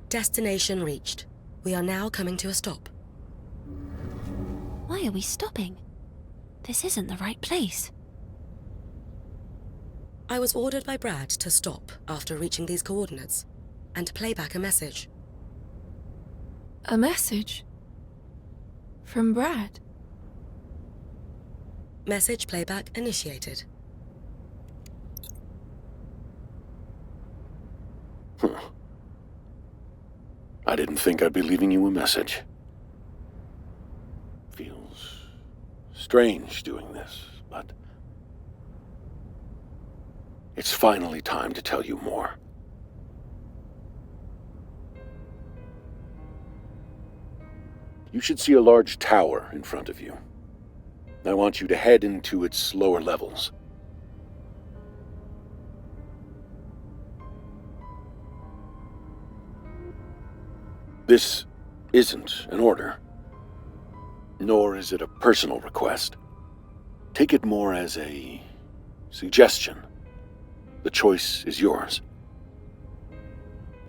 Destination reached. We are now coming to a stop. Why are we stopping? This isn't the right place. I was ordered by Brad to stop after reaching these coordinates, and to play back a message. A message? From Brad? Message playback initiated. I didn't think I'd be leaving you a message. Feels strange doing this, but it's finally time to tell you more. You should see a large tower in front of you. I want you to head into its lower levels. This isn't an order, nor is it a personal request. Take it more as a suggestion. The choice is yours.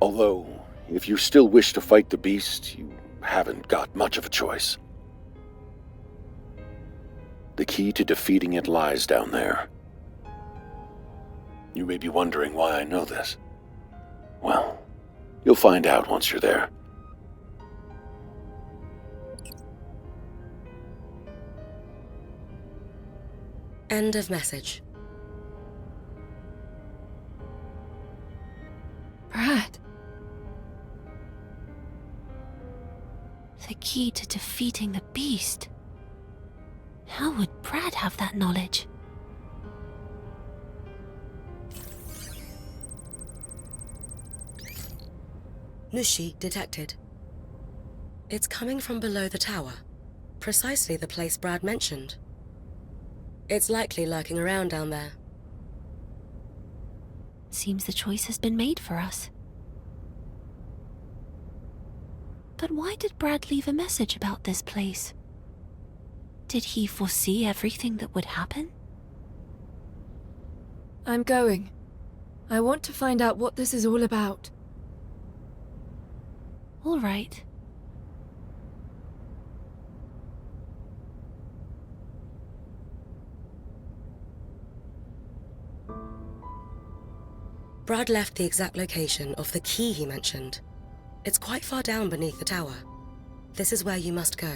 Although, if you still wish to fight the beast, you haven't got much of a choice. The key to defeating it lies down there. You may be wondering why I know this. Well, you'll find out once you're there. End of message. Brad? The key to defeating the beast. How would Brad have that knowledge? Nushi detected. It's coming from below the tower, precisely the place Brad mentioned. It's likely lurking around down there. Seems the choice has been made for us. But why did Brad leave a message about this place? Did he foresee everything that would happen? I'm going. I want to find out what this is all about. All right. Brad left the exact location of the key he mentioned. It's quite far down beneath the tower. This is where you must go.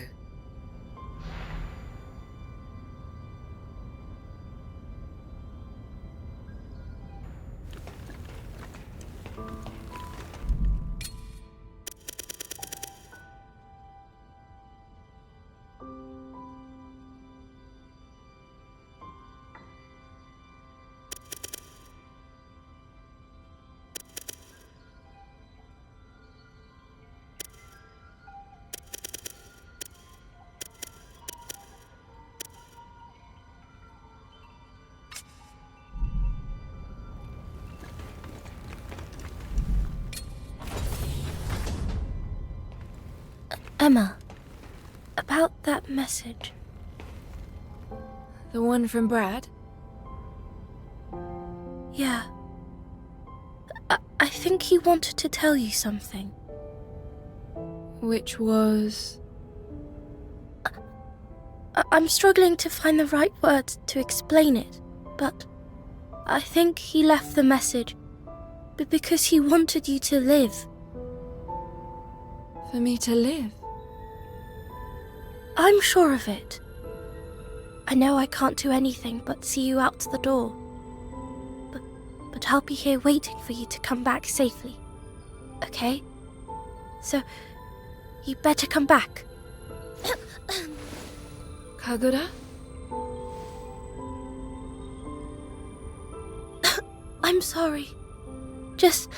Emma, about that message. The one from Brad? Yeah. I think he wanted to tell you something. Which was... I'm struggling to find the right words to explain it, but I think he left the message because he wanted you to live. For me to live? I'm sure of it. I know I can't do anything but see you out the door. But I'll be here waiting for you to come back safely. Okay? So, you better come back. Kagura? I'm sorry. Just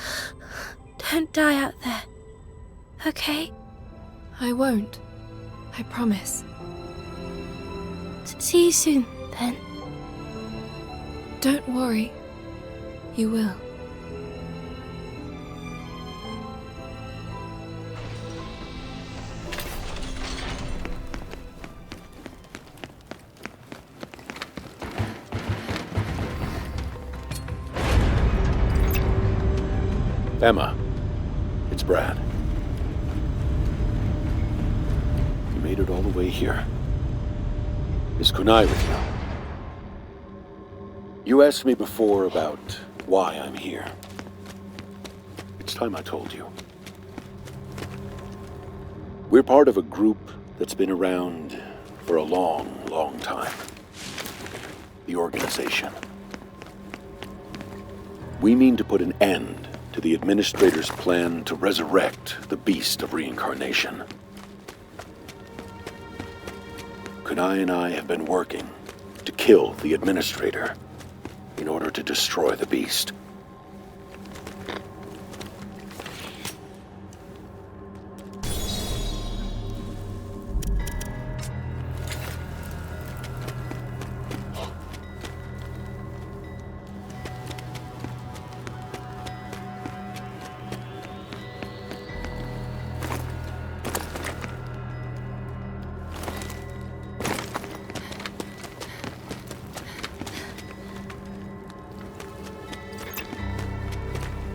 don't die out there. Okay? I won't. I promise. See you soon, then. Don't worry. You will. Emma, it's Brad. made it all the way here. Is Kunai with you? You asked me before about why I'm here. It's time I told you. We're part of a group that's been around for a long, long time. The Organization. We mean to put an end to the Administrator's plan to resurrect the Beast of Reincarnation. Kunai and I have been working to kill the Administrator in order to destroy the Beast.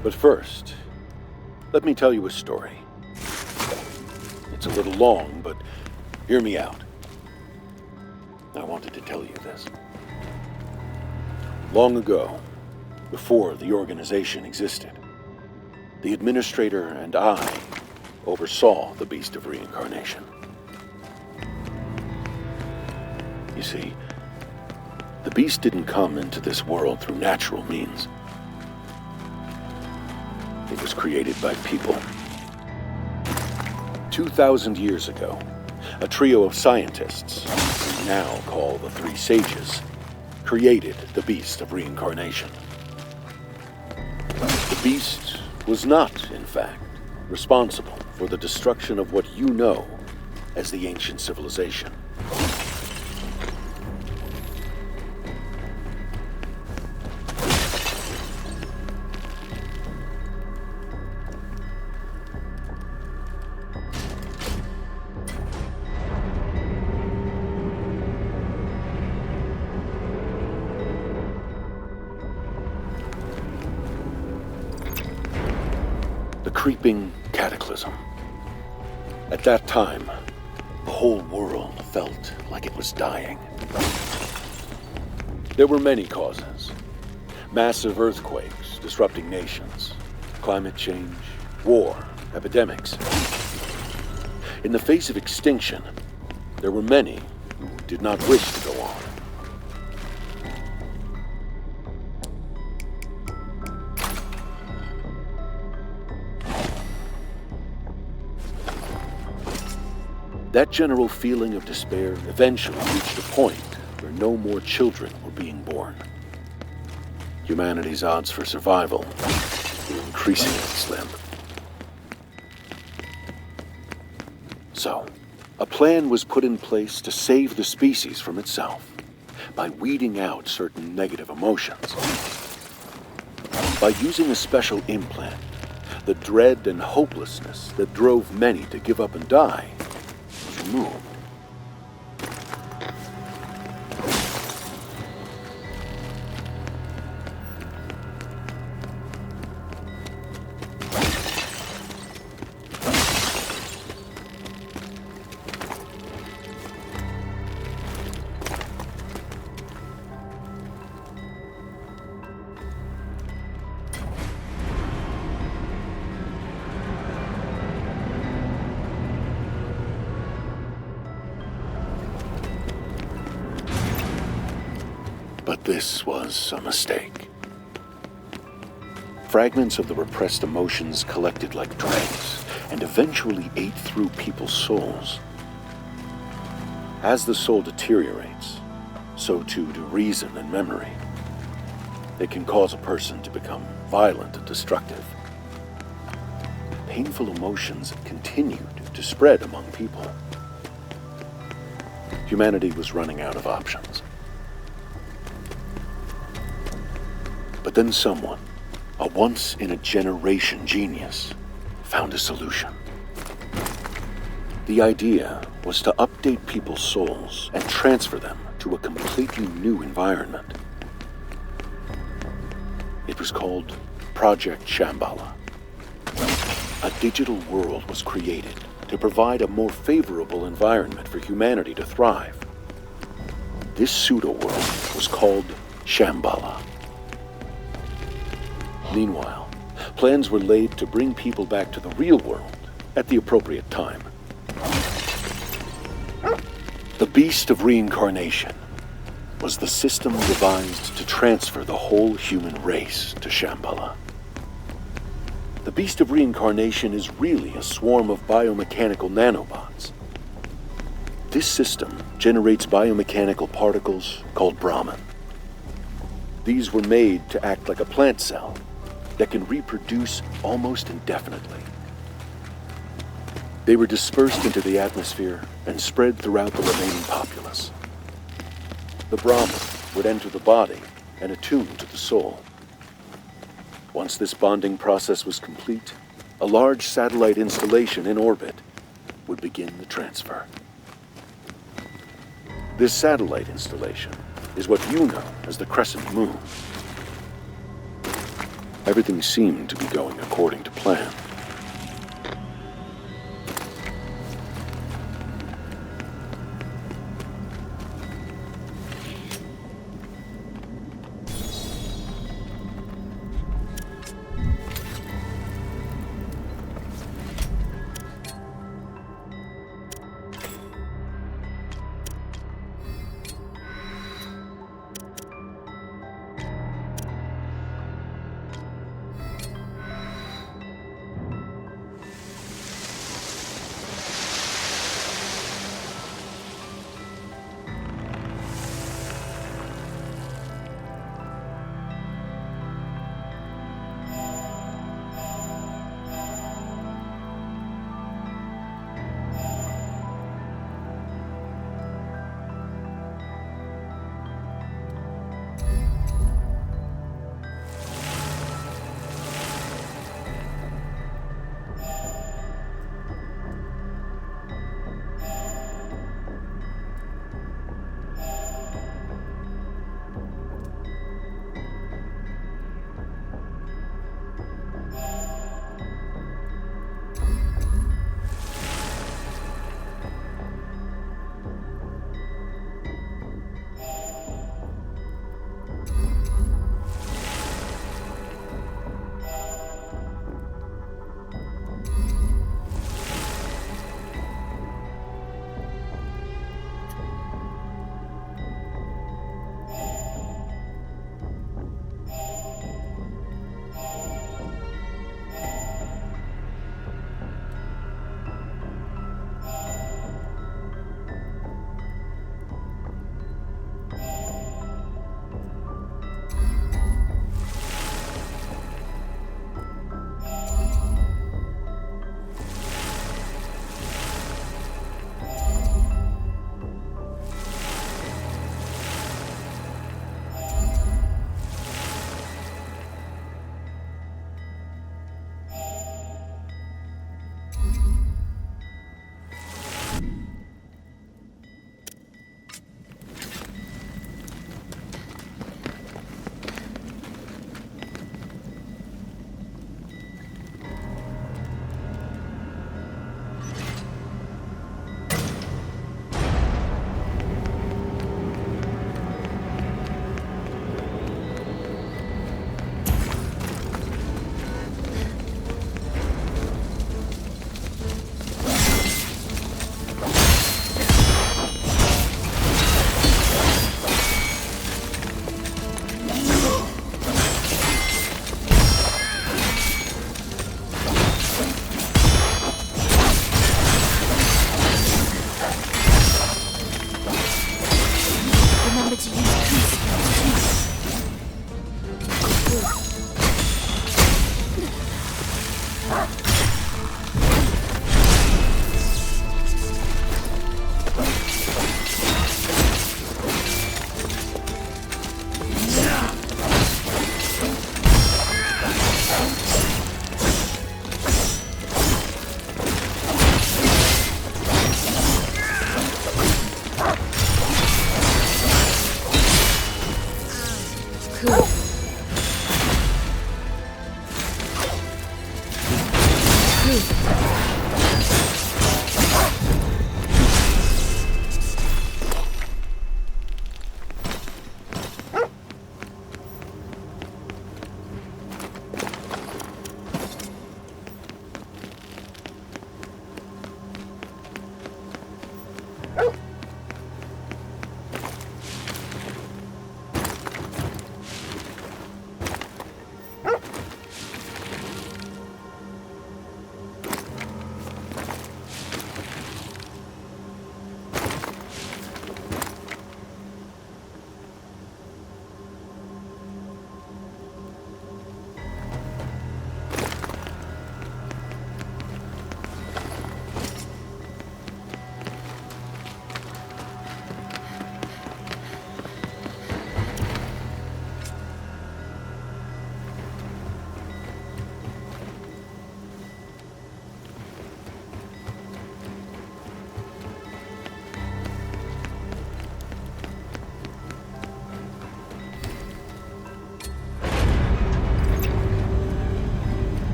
But first, let me tell you a story. It's a little long, but hear me out. I wanted to tell you this. Long ago, before the Organization existed, the Administrator and I oversaw the Beast of Reincarnation. You see, the Beast didn't come into this world through natural means. It was created by people. 2,000 years ago, a trio of scientists, we now call the Three Sages, created the Beast of Reincarnation. The Beast was not, in fact, responsible for the destruction of what you know as the ancient civilization. The creeping cataclysm. At that time, the whole world felt like it was dying. There were many causes. Massive earthquakes disrupting nations, climate change, war, epidemics. In the face of extinction, there were many who did not wish to go on. That general feeling of despair eventually reached a point where no more children were being born. Humanity's odds for survival were increasingly slim. So, a plan was put in place to save the species from itself by weeding out certain negative emotions. By using a special implant, the dread and hopelessness that drove many to give up and die was removed. But this was a mistake. Fragments of the repressed emotions collected like dregs and eventually ate through people's souls. As the soul deteriorates, so too do reason and memory. It can cause a person to become violent and destructive. Painful emotions continued to spread among people. Humanity was running out of options. But then someone, a once-in-a-generation genius, found a solution. The idea was to update people's souls and transfer them to a completely new environment. It was called Project Shambhala. A digital world was created to provide a more favorable environment for humanity to thrive. This pseudo-world was called Shambhala. Meanwhile, plans were laid to bring people back to the real world at the appropriate time. The Beast of Reincarnation was the system devised to transfer the whole human race to Shambhala. The Beast of Reincarnation is really a swarm of biomechanical nanobots. This system generates biomechanical particles called Brahman. These were made to act like a plant cell that can reproduce almost indefinitely. They were dispersed into the atmosphere and spread throughout the remaining populace. The Brahman would enter the body and attune to the soul. Once this bonding process was complete, a large satellite installation in orbit would begin the transfer. This satellite installation is what you know as the Crescent Moon. Everything seemed to be going according to plan.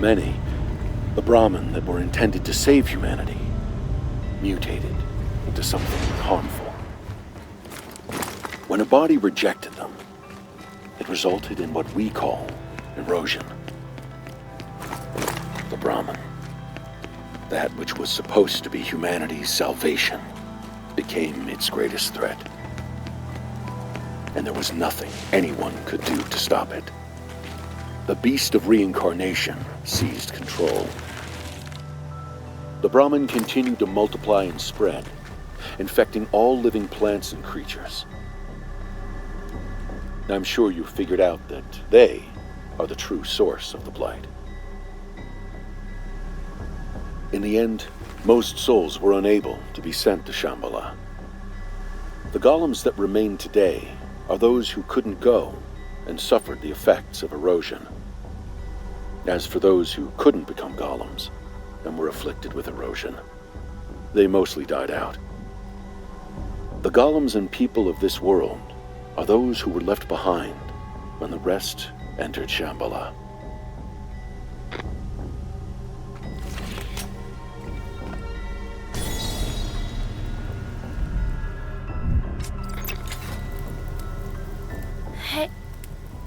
many, the Brahmin that were intended to save humanity mutated into something harmful. When a body rejected them, it resulted in what we call erosion. The Brahmin, that which was supposed to be humanity's salvation, became its greatest threat. And there was nothing anyone could do to stop it. The Beast of Reincarnation seized control. The Brahmin continued to multiply and spread, infecting all living plants and creatures. I'm sure you figured out that they are the true source of the blight. In the end, most souls were unable to be sent to Shambhala. The golems that remain today are those who couldn't go and suffered the effects of erosion. As for those who couldn't become golems and were afflicted with erosion, they mostly died out. The golems and people of this world are those who were left behind when the rest entered Shambhala.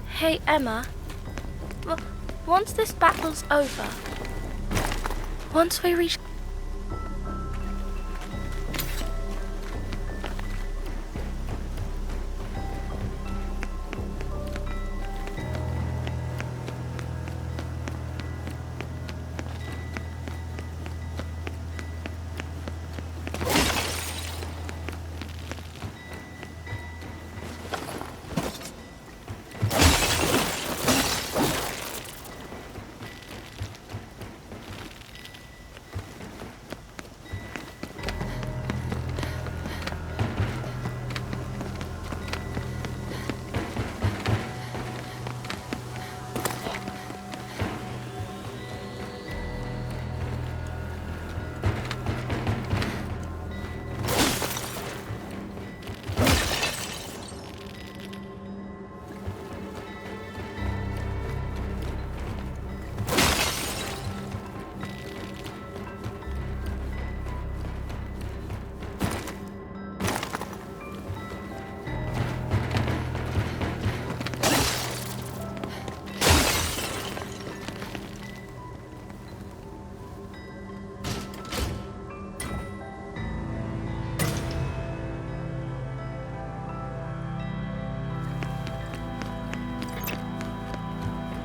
Hey, Emma. Once this battle's over, once we reach...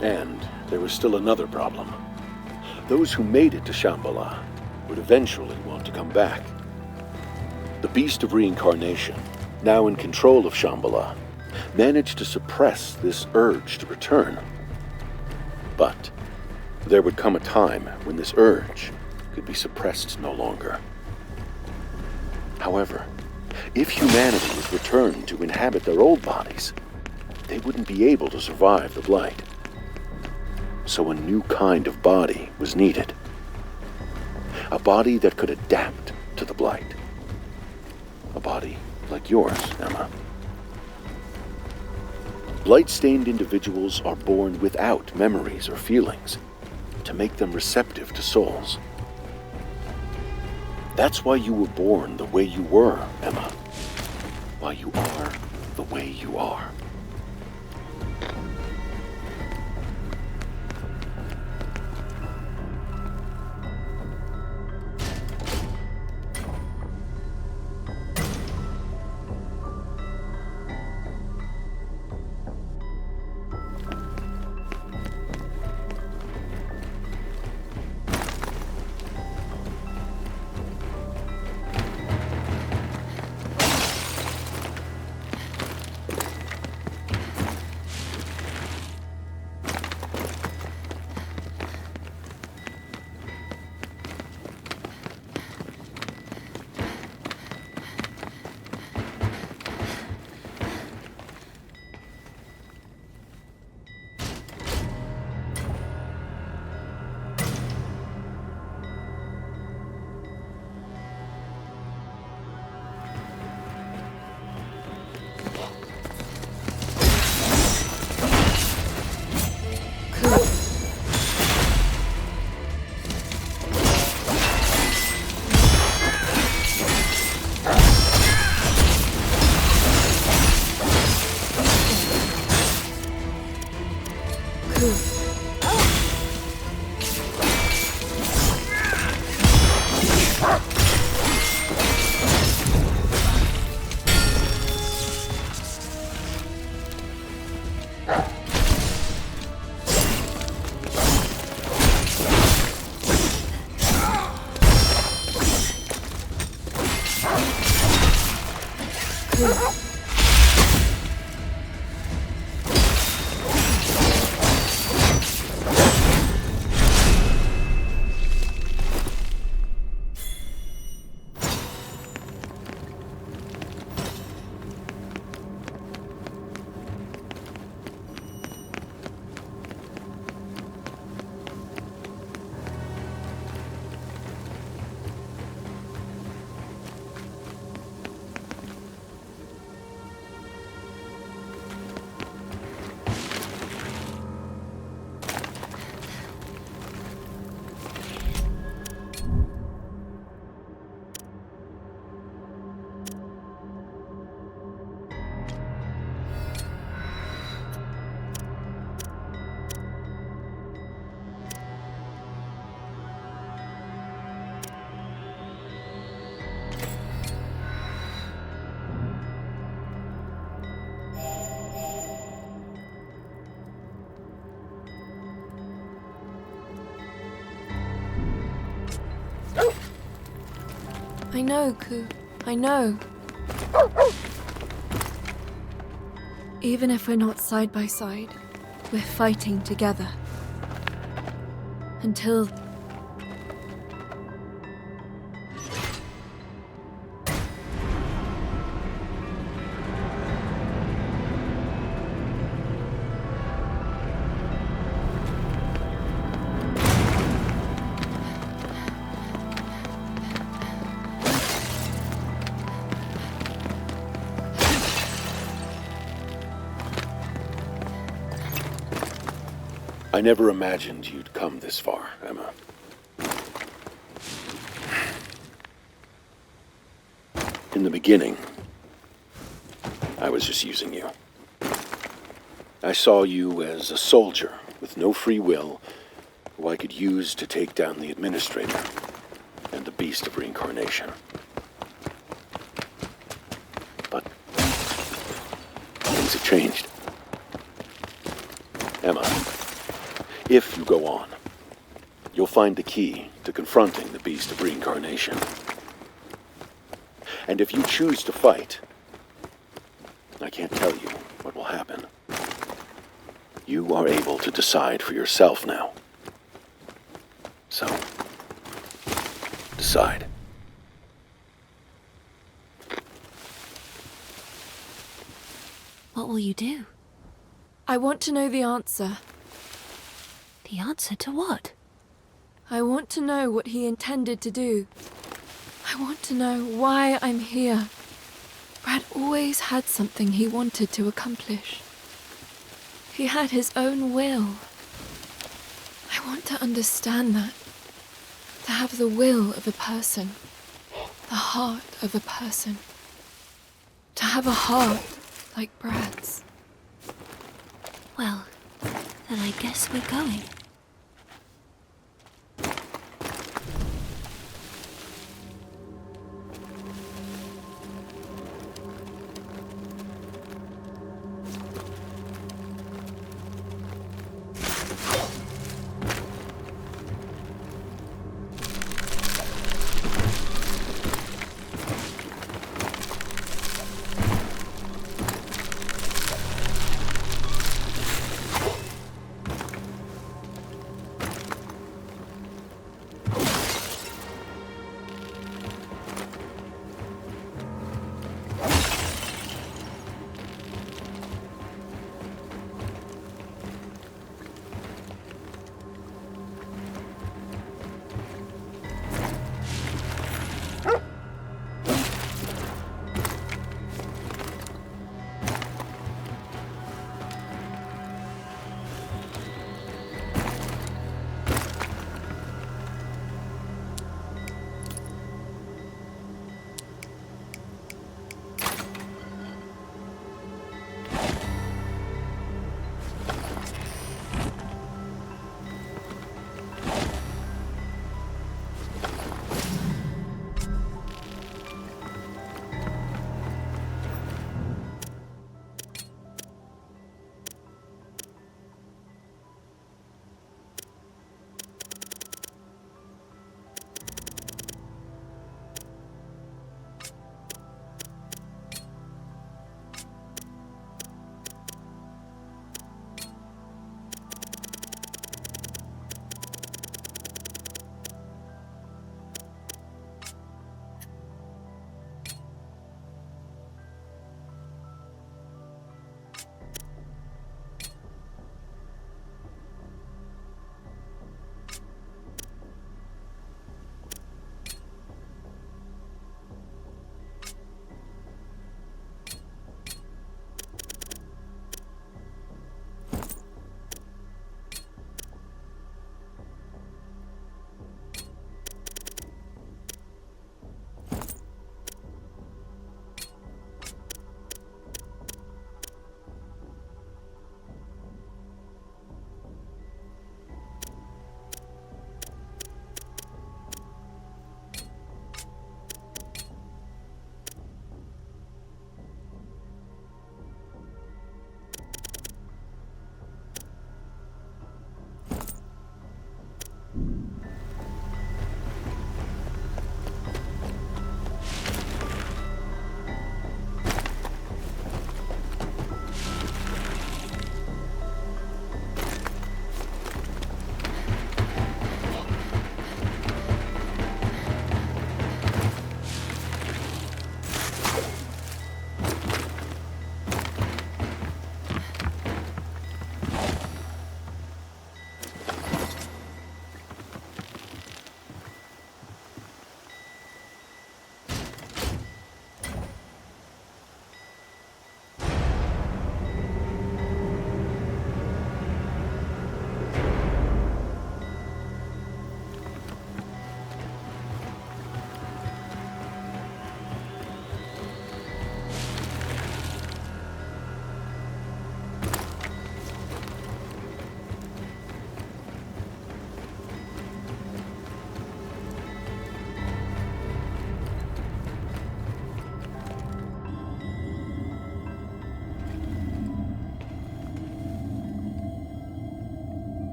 And there was still another problem. Those who made it to Shambhala would eventually want to come back. The Beast of Reincarnation, now in control of Shambhala, managed to suppress this urge to return. But there would come a time when this urge could be suppressed no longer. However, if humanity was returned to inhabit their old bodies, they wouldn't be able to survive the blight. So a new kind of body was needed. A body that could adapt to the blight. A body like yours, Emma. Blight-stained individuals are born without memories or feelings to make them receptive to souls. That's why you were born the way you were, Emma. Why you are the way you are. I know, Ku. I know. Even if we're not side by side, we're fighting together. Until... I never imagined you'd come this far, Emma. In the beginning, I was just using you. I saw you as a soldier with no free will who I could use to take down the Administrator and the Beast of Reincarnation. But things have changed. Emma, if you go on, you'll find the key to confronting the Beast of Reincarnation. And if you choose to fight, I can't tell you what will happen. You are able to decide for yourself now. So, decide. What will you do? I want to know the answer. The answer to what? I want to know what he intended to do. I want to know why I'm here. Brad always had something he wanted to accomplish. He had his own will. I want to understand that. To have the will of a person. The heart of a person. To have a heart like Brad's. Well, then I guess we're going.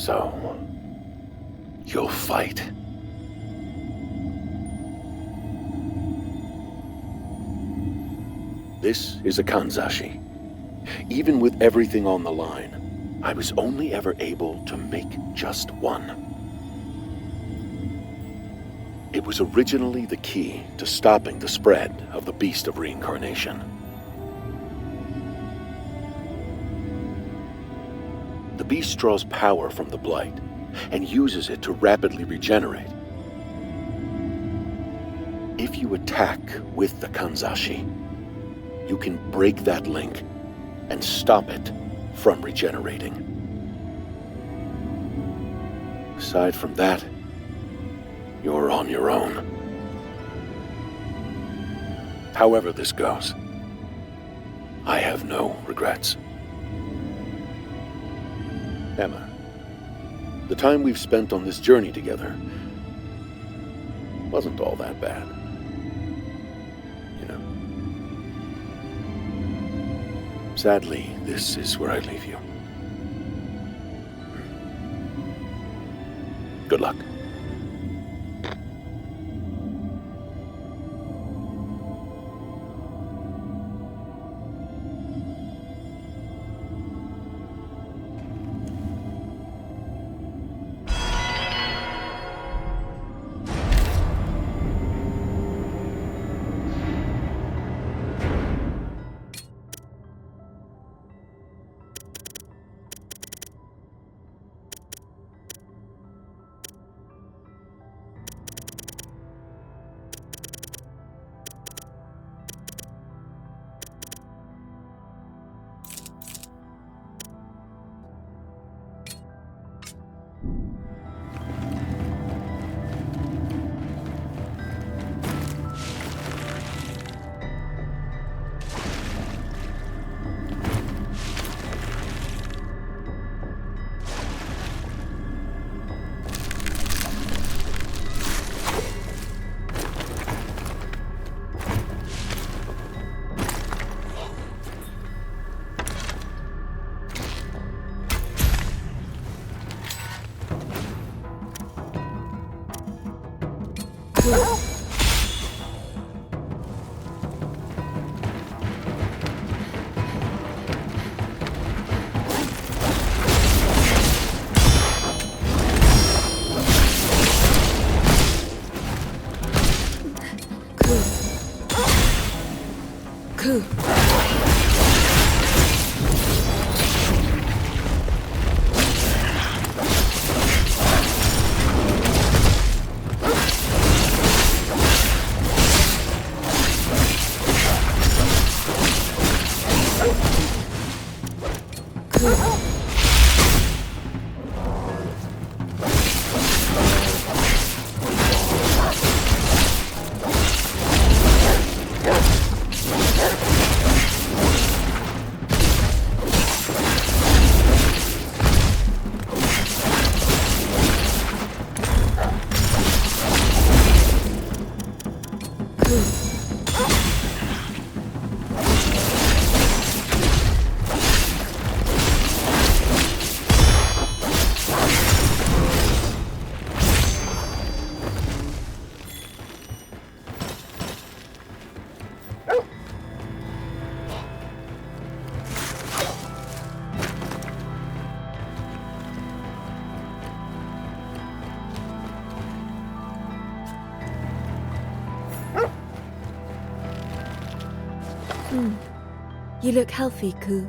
So, you'll fight. This is a Kanzashi. Even with everything on the line, I was only ever able to make just one. It was originally the key to stopping the spread of the Beast of Reincarnation. The beast draws power from the Blight and uses it to rapidly regenerate. If you attack with the Kanzashi, you can break that link and stop it from regenerating. Aside from that, you're on your own. However this goes, I have no regrets. Emma, the time we've spent on this journey together wasn't all that bad. You know. Sadly, this is where I leave you. Good luck. You look healthy, Ku.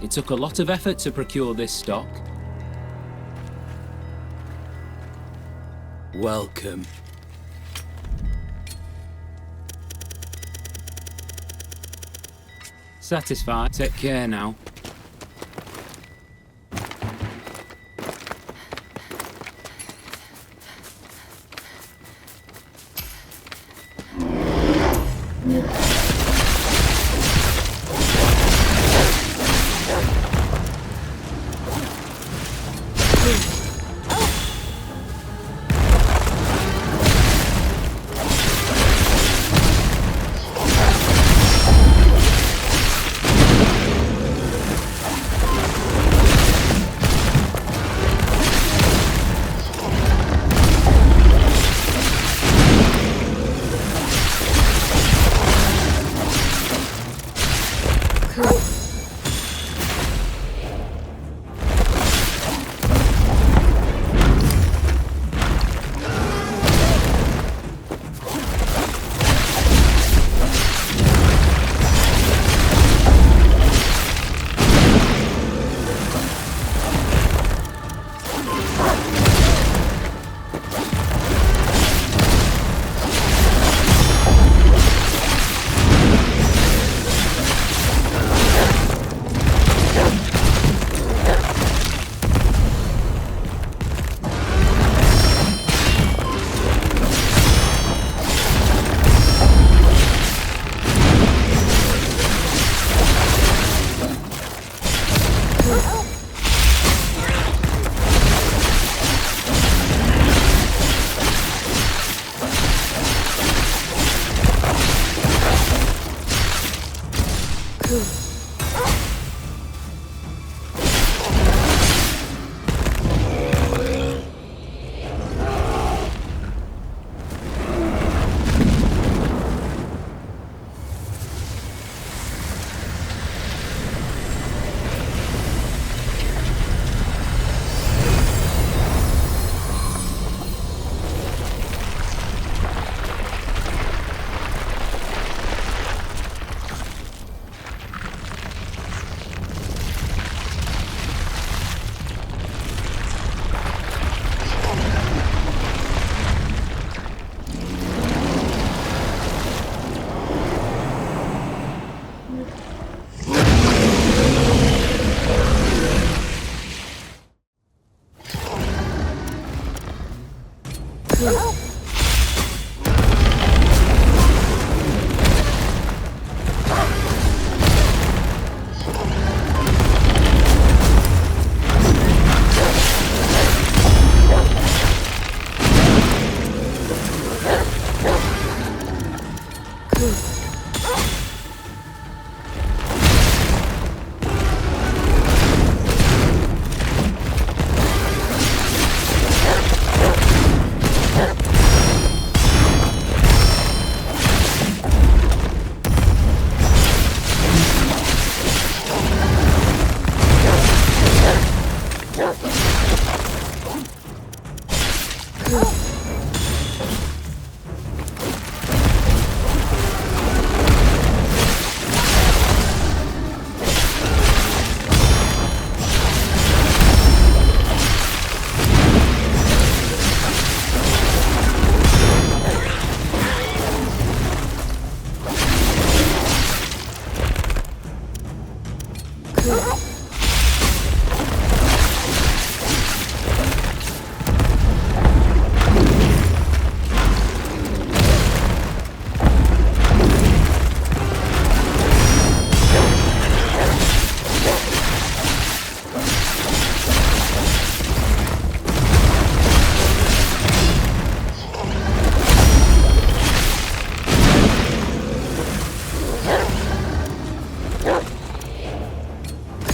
It took a lot of effort to procure this stock. Welcome. Satisfied. Take care now.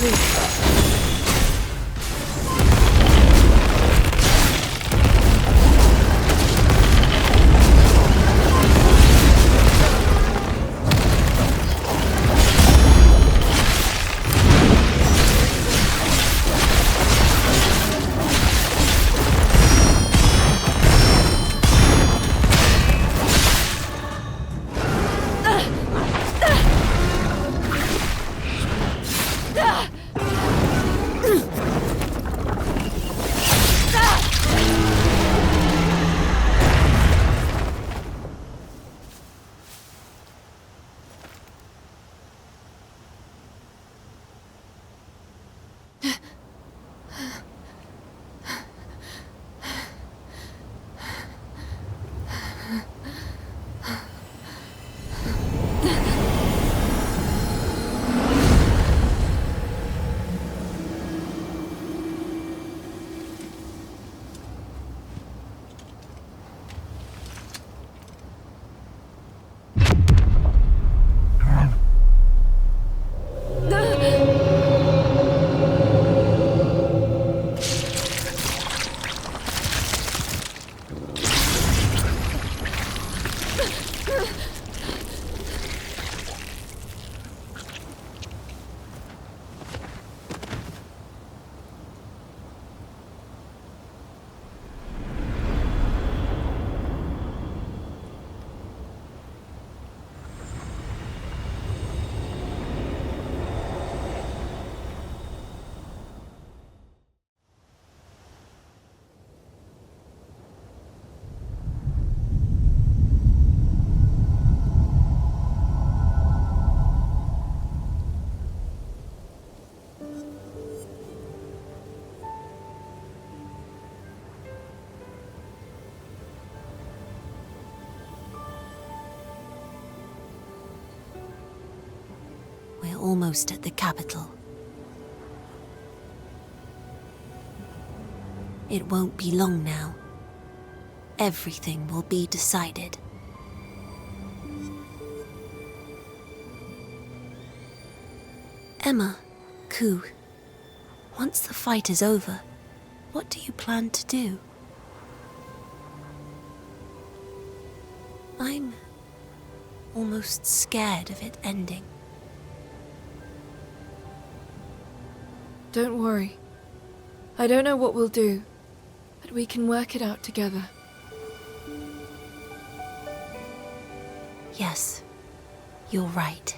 Please. almost at the capital. It won't be long now. Everything will be decided. Emma, Ku, once the fight is over, what do you plan to do? I'm almost scared of it ending. Don't worry. I don't know what we'll do, but we can work it out together. Yes, you're right.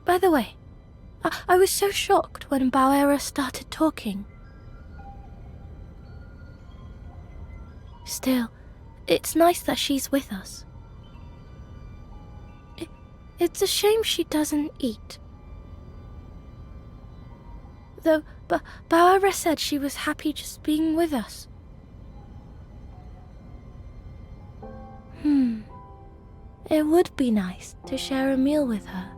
By the way, I was so shocked when Bauera started talking. Still, it's nice that she's with us. It's a shame she doesn't eat. Though, Bauera said she was happy just being with us. It would be nice to share a meal with her.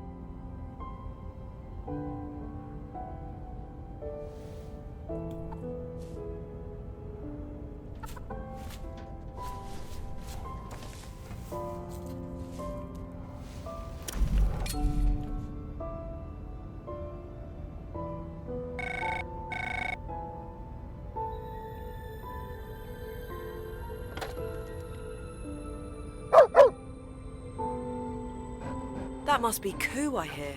That must be Ku, I hear.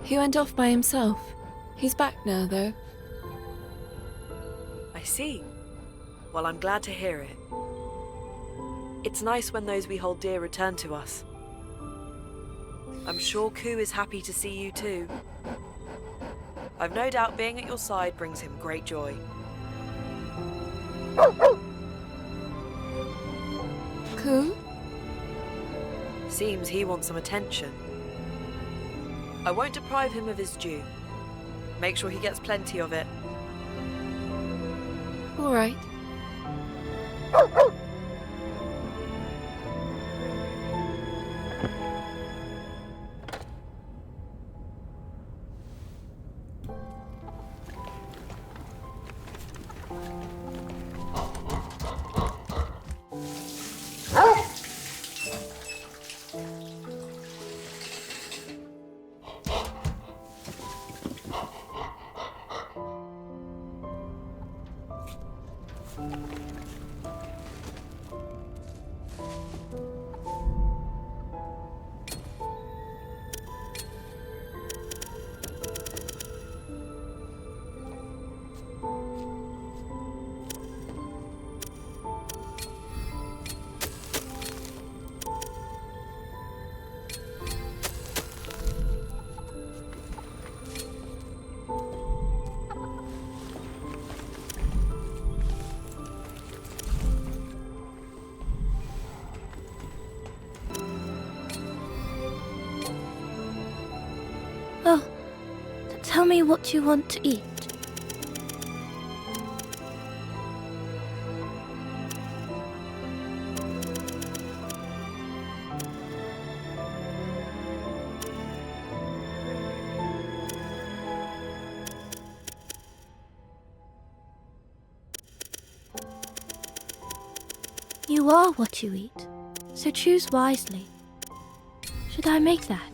He went off by himself. He's back now, though. I see. Well, I'm glad to hear it. It's nice when those we hold dear return to us. I'm sure Ku is happy to see you too. I've no doubt being at your side brings him great joy. Ku? Seems he wants some attention. I won't deprive him of his due. Make sure he gets plenty of it. All right. Oh, tell me what you want to eat. You are what you eat, so choose wisely. Should I make that?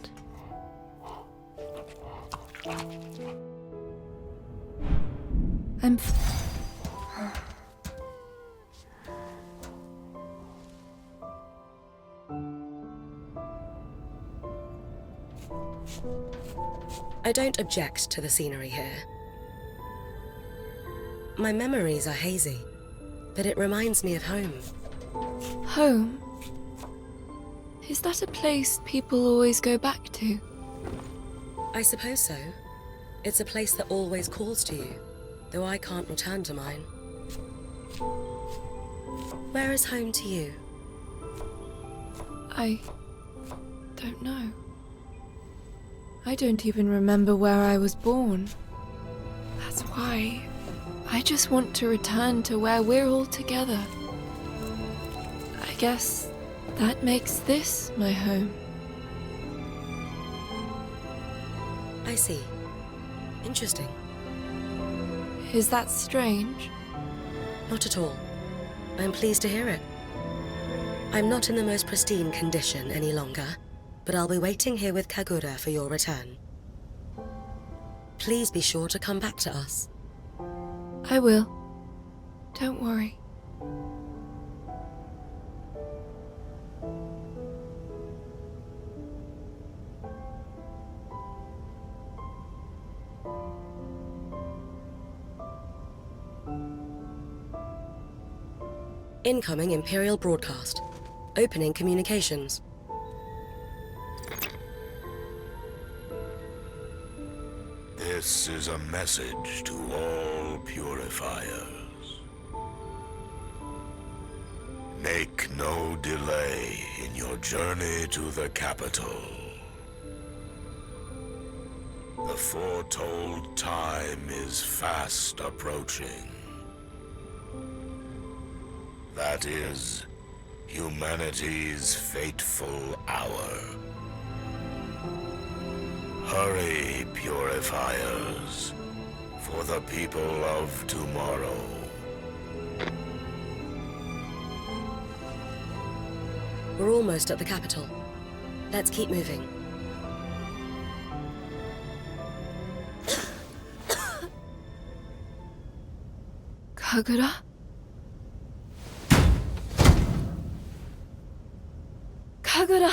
I don't object to the scenery here. My memories are hazy, but it reminds me of home. Home? Is that a place people always go back to? I suppose so. It's a place that always calls to you, though I can't return to mine. Where is home to you? I don't know. I don't even remember where I was born. That's why I just want to return to where we're all together. I guess that makes this my home. I see. Interesting. Is that strange? Not at all. I'm pleased to hear it. I'm not in the most pristine condition any longer, but I'll be waiting here with Kagura for your return. Please be sure to come back to us. I will. Don't worry. Incoming Imperial broadcast. Opening communications. This is a message to all purifiers. Make no delay in your journey to the capital. The foretold time is fast approaching. That is humanity's fateful hour. Hurry, purifiers, for the people of tomorrow. We're almost at the capital. Let's keep moving. Kagura? Kagura!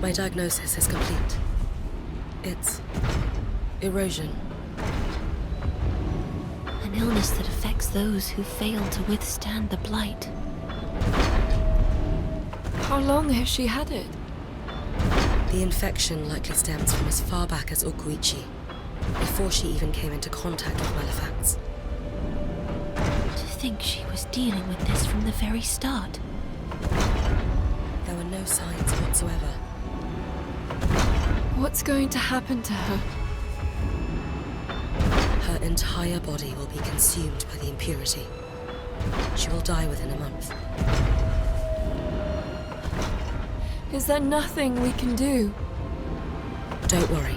My diagnosis is complete. It's erosion. An illness that affects those who fail to withstand the blight. How long has she had it? The infection likely stems from as far back as Okuichi, before she even came into contact with Malefacts. To think she was dealing with this from the very start. There were no signs whatsoever. What's going to happen to her? Her entire body will be consumed by the impurity. She will die within a month. Is there nothing we can do? Don't worry.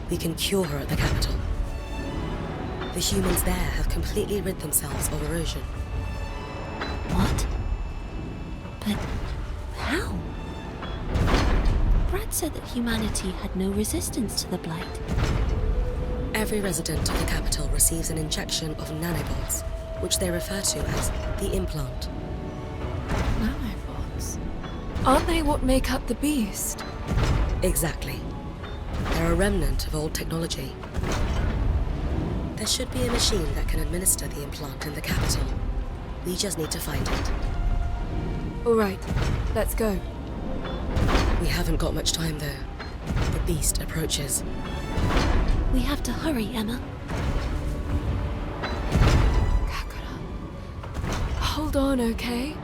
We can cure her at the capital. The humans there have completely rid themselves of erosion. What? But how? Brad said that humanity had no resistance to the blight. Every resident of the capital receives an injection of nanobots, which they refer to as the implant. Nanobots? Aren't they what make up the beast? Exactly. They're a remnant of old technology. There should be a machine that can administer the implant in the capital. We just need to find it. All right, let's go. We haven't got much time, though. The beast approaches. We have to hurry, Emma. Kagura. Hold on, okay?